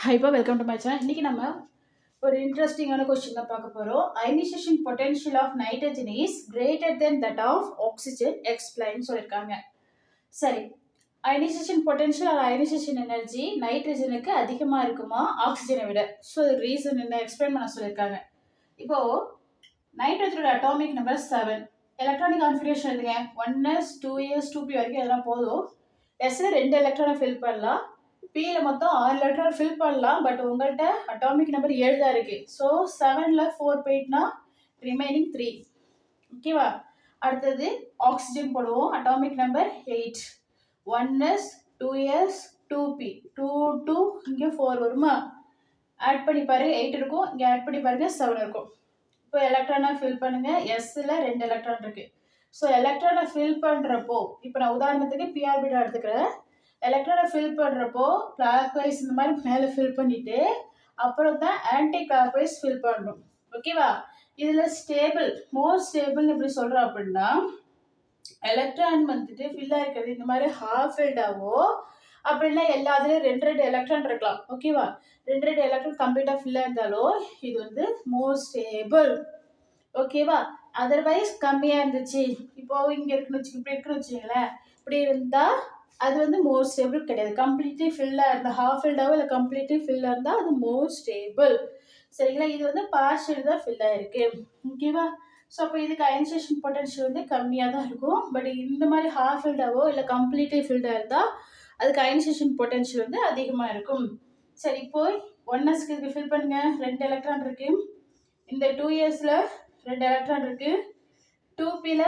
Hi, welcome to my channel. இன்னைக்கு நம்ம ஒரு இன்ட்ரெஸ்டிங்கான கொஸ்டின் தான் பார்க்க போறோம். Ionisation potential of nitrogen is greater than that of oxygen explain சொல்லியிருக்காங்க. சரி, ionisation potential or ionisation energy நைட்ரஜனுக்கு அதிகமா இருக்குமா ஆக்சிஜனை விட? ஸோ ரீசன் என்ன எக்ஸ்பிளைன் பண்ண சொல்லியிருக்காங்க. இப்போ நைட்ரஜனோட அட்டாமிக் நம்பர் 7. எலக்ட்ரானிக் கான்ஃபிகரேஷன் எழுதுங்க. 1s 2s 2p வரைக்கும் எதெல்லாம் போதும். எஸ்ல 2 எலக்ட்ரானை ஃபில் பண்ணலாம். பியில் மொத்தம் 6 எலக்ட்ரான் ஃபில் பண்ணலாம். பட் உங்கள்கிட்ட அட்டாமிக் நம்பர் 7 தான் இருக்கு. ஸோ 7ல் 4 போயிட்டுனா ரிமைனிங் 3. ஓகேவா? அடுத்தது ஆக்சிஜன் போடுவோம். Atomic number 8. 1s 2s 2p 2 2 இங்கே 4 வருமா? ஆட் பண்ணி பாருங்க 8 இருக்கும். இங்கே ஆட் பண்ணி பாருங்க 7 இருக்கும். இப்போ எலக்ட்ரானை ஃபில் பண்ணுங்க. எஸ்ல 2 எலக்ட்ரான் இருக்கு. ஸோ எலக்ட்ரானை ஃபில் பண்ணுறப்போ இப்போ நான் உதாரணத்துக்கு பிஆர்பிடா எடுத்துக்கிறேன். எலக்ட்ரானை ஃபில் பண்ணுறப்போ கிளாக் வைஸ் இந்த மாதிரி மேலே ஃபில் பண்ணிவிட்டு அப்புறம் தான் ஆன்டி கிளாக் வைஸ் ஃபில் பண்ணணும். ஓகேவா? இதில் ஸ்டேபிள் மோஸ்ட் ஸ்டேபிள்னு எப்படி சொல்கிறோம் அப்படின்னா எலக்ட்ரான் வந்துட்டு ஃபில்லாக இருக்கிறது இந்த மாதிரி ஹாஃப் ஃபில்டாவோ அப்படின்னா எல்லாத்துலேயும் 2 எலக்ட்ரான் இருக்கலாம். ஓகேவா? 2 எலக்ட்ரான் கம்ப்ளீட்டாக ஃபில்லாக இருந்தாலும் இது வந்து மோஸ்ட் ஸ்டேபிள். ஓகேவா? அதர்வைஸ் கம்மியாக இருந்துச்சு, இப்போ இங்கே இருக்குன்னு வச்சு இப்படி இருக்குன்னு வச்சுங்களேன், இப்படி இருந்தால் அது வந்து மோர் ஸ்டேபிள் கிடையாது. கம்ப்ளீட்லி ஃபில்லாக இருந்தால் ஹாஃப் ஃபில்டாவோ இல்லை கம்ப்ளீட்லி ஃபில்லாக இருந்தால் அது மோர் ஸ்டேபிள். சரிங்களா? இது வந்து பார்ஷியல் தான் ஃபில்லாக இருக்குது. ஓகேவா? ஸோ அப்போ இதுக்கு அயனைசேஷன் பொட்டன்ஷியல் வந்து கம்மியாக தான் இருக்கும். பட் இந்த மாதிரி ஹாஃப் ஃபில்டாவோ இல்லை கம்ப்ளீட்லி ஃபில்டாக இருந்தால் அதுக்கு அயனைசேஷன் பொட்டன்ஷியல் வந்து அதிகமாக இருக்கும். சரி, இப்போ 1sக்கு இதுக்கு ஃபில் பண்ணுங்கள். 2 எலக்ட்ரான் இருக்குது. இந்த 2sல 2 எலக்ட்ரான் இருக்குது. 2pல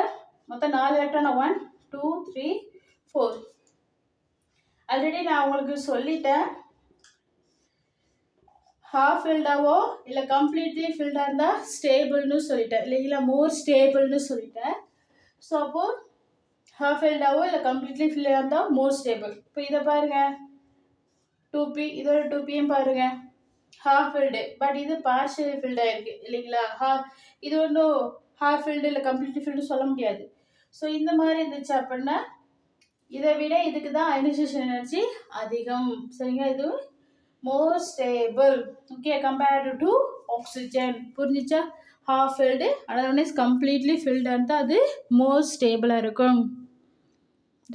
மொத்தம் 4 எலக்ட்ரான் 1 2 3 4. ஆல்ரெடி நான் உங்களுக்கு சொல்லிட்டேன், ஹாஃப் ஃபில்டாவோ இல்லை கம்ப்ளீட்லி ஃபில்டாக இருந்தால் ஸ்டேபிள்னு சொல்லிட்டேன் இல்லைங்களா? மோர் ஸ்டேபிள்னு சொல்லிட்டேன். ஸோ அப்போது ஹாஃப் ஃபில்டாவோ இல்லை கம்ப்ளீட்லி ஃபில்லாக இருந்தால் மோர் ஸ்டேபிள். இப்போ இதை பாருங்கள், 2p இதோட 2pயும் பாருங்கள் ஹாஃப் ஃபில்டு. பட் இது பார்ஷியல் ஃபில்டாக இருக்குது இல்லைங்களா? இது ஒன்றும் ஹாஃப் ஃபில்டு இல்லை கம்ப்ளீட்லி ஃபில்டு சொல்ல முடியாது. ஸோ இந்த மாதிரி இருந்துச்சு அப்படின்னா இதை விட இதுக்கு தான் அயனைசேஷன் எனர்ஜி அதிகம். சரிங்களா? இது more stable. Okay, compared to oxygen. புரிஞ்சிச்சா? ஹாஃப் ஃபில்டு அதனால கம்ப்ளீட்லி ஃபில்டாக இருந்தால் அது மோர் ஸ்டேபிளாக இருக்கும்.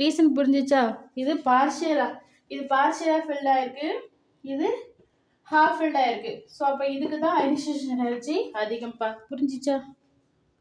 ரீசன் புரிஞ்சிச்சா? இது பார்ஷியலாக ஃபில்டாக இருக்குது, இது ஹாஃப் ஃபில்டாக இருக்குது. ஸோ அப்போ இதுக்கு தான் அயனைசேஷன் எனர்ஜி அதிகம்ப்பா. புரிஞ்சிச்சா?